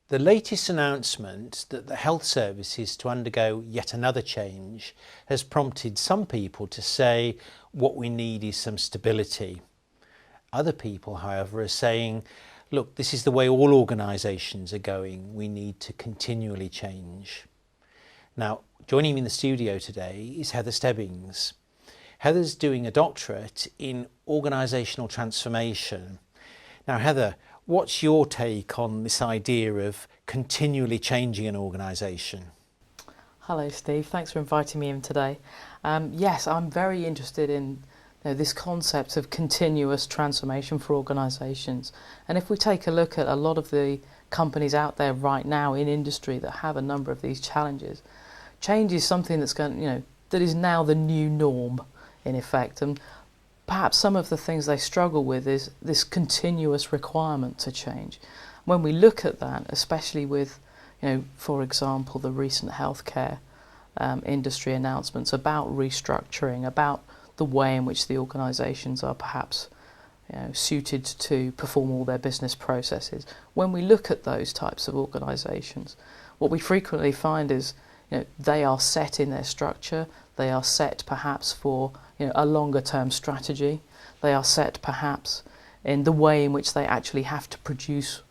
The latest announcement that the health service is to undergo yet another change has prompted some people to say what we need is some stability. Other people, however, are saying, look, this is the way all organisations are going. We need to continually change. Now, joining me in the studio today is Heather Stebbings. Heather's doing a doctorate in organisational transformation. Now, Heather, what's your take on this idea of continually changing an organisation? Hello Steve, thanks for inviting me in today. Yes, I'm very interested in this concept of continuous transformation for organisations. And if we take a look at a lot of the companies out there right now in industry that have a number of these challenges, change is something that's that is now the new norm in effect. And perhaps some of the things they struggle with is this continuous requirement to change. When we look at that, especially with, for example, the recent healthcare industry announcements about restructuring, about the way in which the organisations are perhaps suited to perform all their business processes. When we look at those types of organisations, what we frequently find is they are set in their structure, they are set perhaps for a longer term strategy. They are set perhaps in the way in which they actually have to produce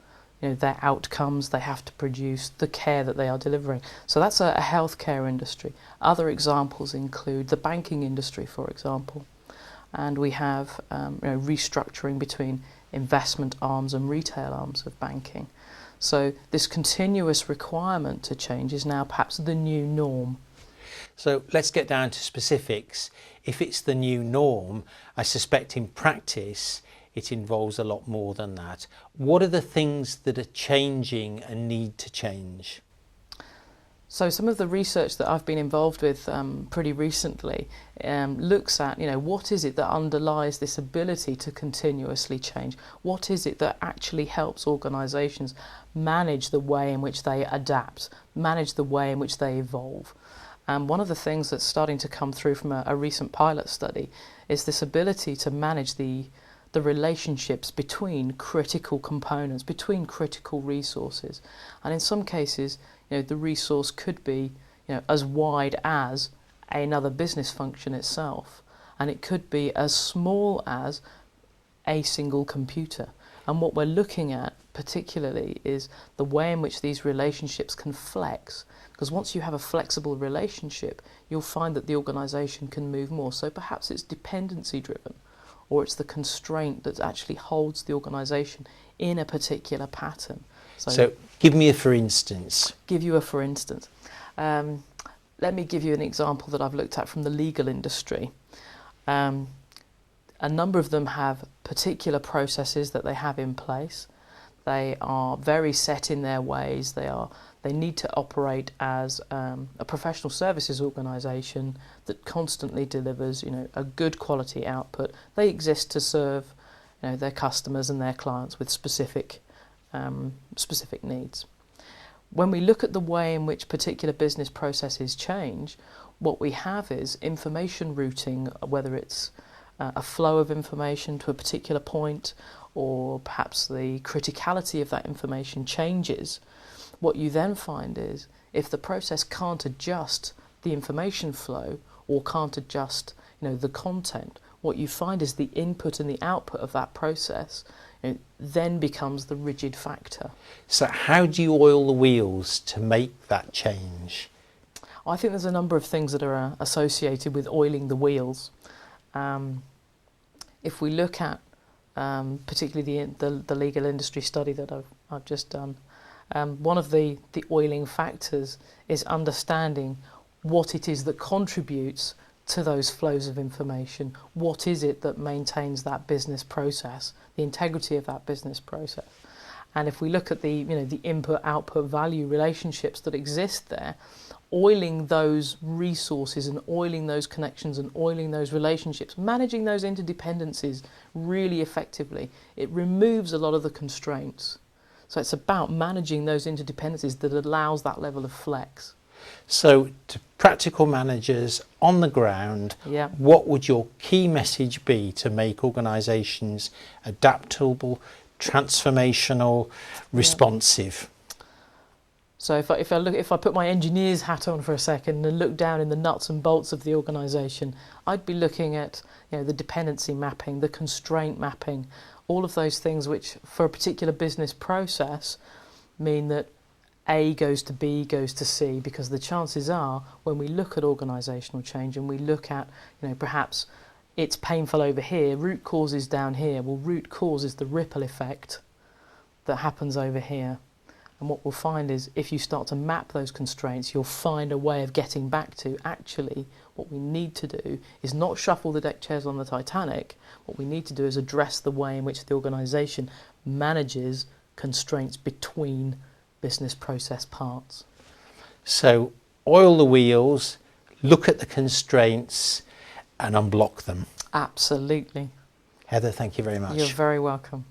their outcomes, they have to produce the care that they are delivering. So that's a healthcare industry. Other examples include the banking industry, for example. And we have restructuring between investment arms and retail arms of banking. So this continuous requirement to change is now perhaps the new norm. So let's get down to specifics. If it's the new norm, I suspect in practice it involves a lot more than that. What are the things that are changing and need to change? So some of the research that I've been involved with pretty recently looks at what is it that underlies this ability to continuously change? What is it that actually helps organisations manage the way in which they adapt, manage the way in which they evolve? And one of the things that's starting to come through from a recent pilot study is this ability to manage the relationships between critical components, between critical resources. And in some cases, the resource could be as wide as another business function itself, and it could be as small as a single computer. And what we're looking at particularly is the way in which these relationships can flex. Because once you have a flexible relationship, you'll find that the organisation can move more. So perhaps it's dependency driven, or it's the constraint that actually holds the organisation in a particular pattern. So give me a for instance. Give you a for instance. Let me give you an example that I've looked at from the legal industry. A number of them have particular processes that they have in place. They are very set in their ways. They need to operate as a professional services organisation that constantly delivers, a good quality output. They exist to serve, their customers and their clients with specific needs. When we look at the way in which particular business processes change, what we have is information routing, whether it's a flow of information to a particular point, or perhaps the criticality of that information changes. What you then find is if the process can't adjust the information flow or can't adjust the content, what you find is the input and the output of that process then becomes the rigid factor. So how do you oil the wheels to make that change? I think there's a number of things that are associated with oiling the wheels. If we look at particularly the legal industry study that I've just done, one of the oiling factors is understanding what it is that contributes to those flows of information. What is it that maintains that business process, the integrity of that business process? And if we look at the input-output value relationships that exist there, oiling those resources and oiling those connections and oiling those relationships, managing those interdependencies really effectively, it removes a lot of the constraints. So it's about managing those interdependencies that allows that level of flex. So to practical managers on the ground, Yeah. what would your key message be to make organisations adaptable, transformational, responsive? So if I put my engineer's hat on for a second and look down in the nuts and bolts of the organisation, I'd be looking at, you know, the dependency mapping, the constraint mapping, all of those things which for a particular business process mean that A goes to B goes to C, because the chances are when we look at organisational change and we look at, you know, perhaps it's painful over here, root cause is down here. Well, root cause is the ripple effect that happens over here. And what we'll find is if you start to map those constraints, you'll find a way of getting back to actually what we need to do is not shuffle the deck chairs on the Titanic. What we need to do is address the way in which the organisation manages constraints between business process parts. So oil the wheels, look at the constraints and unblock them. Absolutely. Heather, thank you very much. You're very welcome.